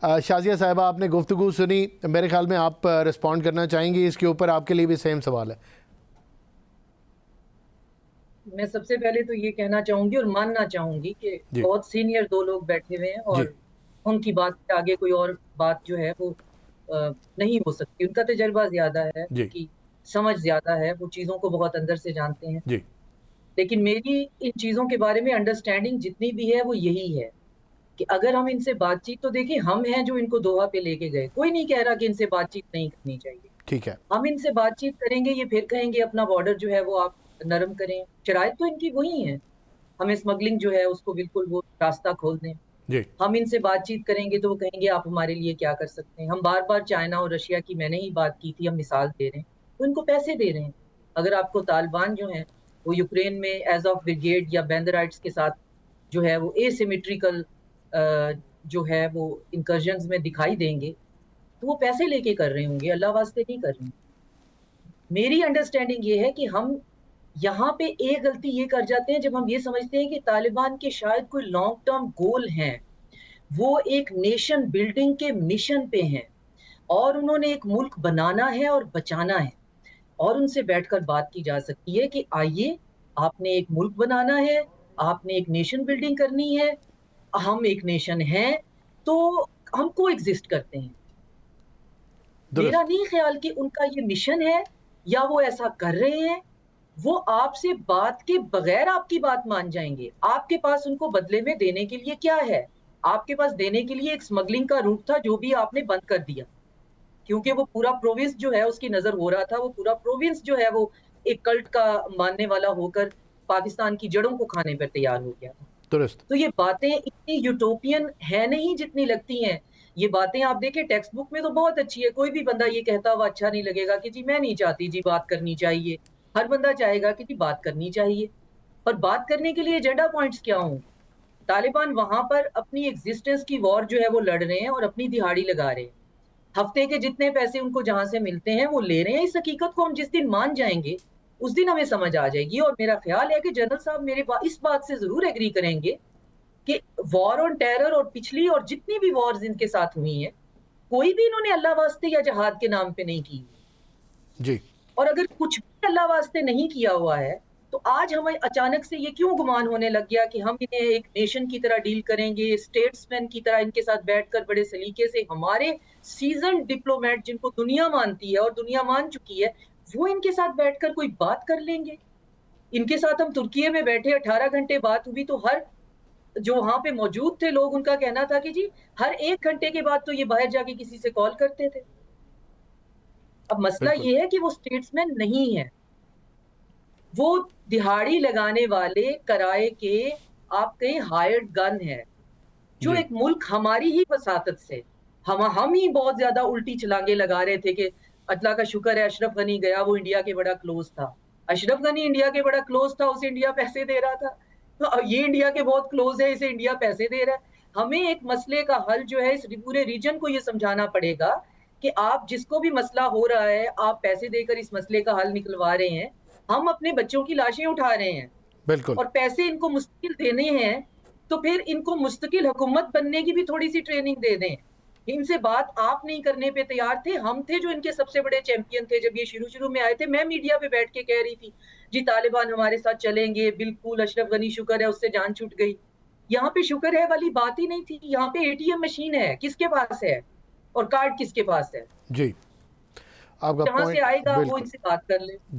शाजिया साहिबा, आपने गुफ्तगू सुनी, मेरे ख्याल में आप रिस्पॉन्ड करना चाहेंगी इसके ऊपर, आपके लिए भी सेम सवाल है। मैं सबसे पहले तो ये कहना चाहूंगी और मानना चाहूंगी कि जी बहुत सीनियर दो लोग बैठे हुए हैं जी और उनकी बात के आगे कोई और बात जो है वो नहीं हो सकती। उनका तजर्बा ज्यादा है, जी उनकी समझ ज्यादा है, वो चीजों को बहुत अंदर से जानते हैं। जी लेकिन मेरी इन चीजों के बारे में अंडरस्टैंडिंग जितनी भी है वो यही है कि अगर हम इनसे बातचीत, तो देखिए हम हैं जो इनको दोहा पे लेके गए, कोई नहीं कह रहा कि इनसे बातचीत नहीं करनी चाहिए। ठीक है। हम इनसे बातचीत करेंगे, ये फिर कहेंगे अपना बॉर्डर जो है वो आप नरम करें। शराइत तो इनकी वही है, हमें स्मगलिंग जो है उसको बिल्कुल वो रास्ता खोल दें। जी हम इनसे बातचीत करेंगे तो वो कहेंगे आप हमारे लिए क्या कर सकते हैं। हम बार बार चाइना और रशिया की मैंने ही बात की थी, हम मिसाल दे रहे हैं, तो इनको पैसे दे रहे हैं। अगर आपको तालिबान जो है वो यूक्रेन में एज ऑफ ब्रिगेड या बैंदराइट्स के साथ जो है वो एसिमेट्रिकल जो है वो इंकर्जन्स में दिखाई देंगे, तो वो पैसे लेके कर रहे होंगे, अल्लाह वास्ते नहीं कर रहे हैं। मेरी अंडरस्टैंडिंग ये है कि हम यहाँ पे एक गलती ये कर जाते हैं जब हम ये समझते हैं कि तालिबान के शायद कोई लॉन्ग टर्म गोल हैं, वो एक नेशन बिल्डिंग के मिशन पे हैं और उन्होंने एक मुल्क बनाना है और बचाना है, और उनसे बैठकर बात की जा सकती है कि आइए, आपने एक मुल्क बनाना है, आपने एक नेशन बिल्डिंग करनी है, हम एक नेशन हैं, तो हम को एग्जिस्ट करते हैं। मेरा दुरुस्त। नहीं ख्याल कि उनका ये मिशन है या वो ऐसा कर रहे हैं। वो आपसे बात के बगैर आपकी बात मान जाएंगे। आपके पास उनको बदले में देने के लिए क्या है? आपके पास देने के लिए एक स्मगलिंग का रूट था जो भी आपने बंद कर दिया, क्योंकि वो पूरा प्रोविंस जो है उसकी नजर हो रहा था, वो पूरा प्रोविंस जो है वो एक कल्ट का मानने वाला होकर पाकिस्तान की जड़ों को खाने पर तैयार हो गया था। दुरुस्त। तो ये बातें इतनी यूटोपियन है नहीं जितनी लगती हैं। ये बातें आप देखें टेक्स्ट बुक में तो बहुत अच्छी है, कोई भी बंदा ये कहता हुआ अच्छा नहीं लगेगा कि जी मैं नहीं चाहती जी बात करनी चाहिए। हर बंदा चाहेगा कि जी बात करनी चाहिए, पर बात करने के लिए एजेंडा पॉइंट्स क्या हों? तालिबान वहां पर अपनी एग्जिस्टेंस की वॉर जो है वो लड़ रहे हैं और अपनी दिहाड़ी लगा रहे हैं। हफ्ते के जितने पैसे उनको जहां से मिलते हैं वो ले रहे हैं। इस हकीकत को हम जिस दिन मान जाएंगे उस दिन हमें समझ आ जाएगी, और मेरा ख्याल है कि जनरल साहब इस बात से जरूर एग्री करेंगे कि वॉर ऑन टेरर और पिछली और जितनी भी वॉर्स इनके साथ हुई हैं, कोई भी इन्होंने अल्लाह वास्ते या जहाद के नाम पे नहीं की। जी और अगर कुछ भी अल्लाह वास्ते नहीं किया हुआ है, तो आज हमें अचानक से ये क्यों गुमान होने लग गया कि हम इन्हें एक नेशन की तरह डील करेंगे, स्टेट्समैन की तरह इनके साथ बैठकर बड़े सलीके से, हमारे सीजन डिप्लोमेट जिनको दुनिया मानती है और दुनिया मान चुकी है, वो इनके साथ बैठकर कोई बात कर लेंगे। इनके साथ हम तुर्की में बैठे 18 घंटे बात हुई, तो हर जो वहां पे मौजूद थे लोग, उनका कहना था कि जी हर 1 घंटे के बाद तो ये बाहर जाके किसी से कॉल करते थे। अब मसला बिल्कुल। ये है कि वो स्टेट्समैन नहीं है, वो दिहाड़ी लगाने वाले किराए के आप कहें हायर्ड गन है, जो जी एक मुल्क हमारी ही वसातत से हम ही बहुत ज्यादा उल्टी छलांगे लगा रहे थे कि अल्लाह का शुक्र है अशरफ गनी गया, वो इंडिया के बड़ा क्लोज था। अशरफ गनी इंडिया के बड़ा क्लोज था, उसे इंडिया पैसे दे रहा था। तो अब ये इंडिया के बहुत क्लोज है, इसे इंडिया पैसे दे रहा है। हमें एक मसले का हल जो है इस पूरे रीजन को ये समझाना पड़ेगा कि आप जिसको भी मसला हो रहा है, आप पैसे देकर इस मसले का हल निकलवा रहे हैं। हम अपने बच्चों की लाशें उठा रहे हैं बिल्कुल। और पैसे इनको मुस्तकिल देने हैं, तो फिर इनको मुस्तकिल हुकूमत बनने की भी थोड़ी सी ट्रेनिंग दे दें। इनसे बात आप नहीं करने पे तैयार थे, हम थे जो इनके सबसे बड़े चैंपियन थे। जब ये शुरू शुरू में आए थे, मैं मीडिया पे बैठ के कह रही थी जी तालिबान हमारे साथ चलेंगे, बिल्कुल अशरफ गनी शुक्र है उससे जान छूट गई। यहाँ पे शुक्र है वाली बात ही नहीं थी। यहाँ पे एटीएम मशीन है, किसके पास है, और कार्ड किसके पास है? जी, आपका जहां से पॉइंट आएगा वो बिल्कुल। इनसे बात कर ले।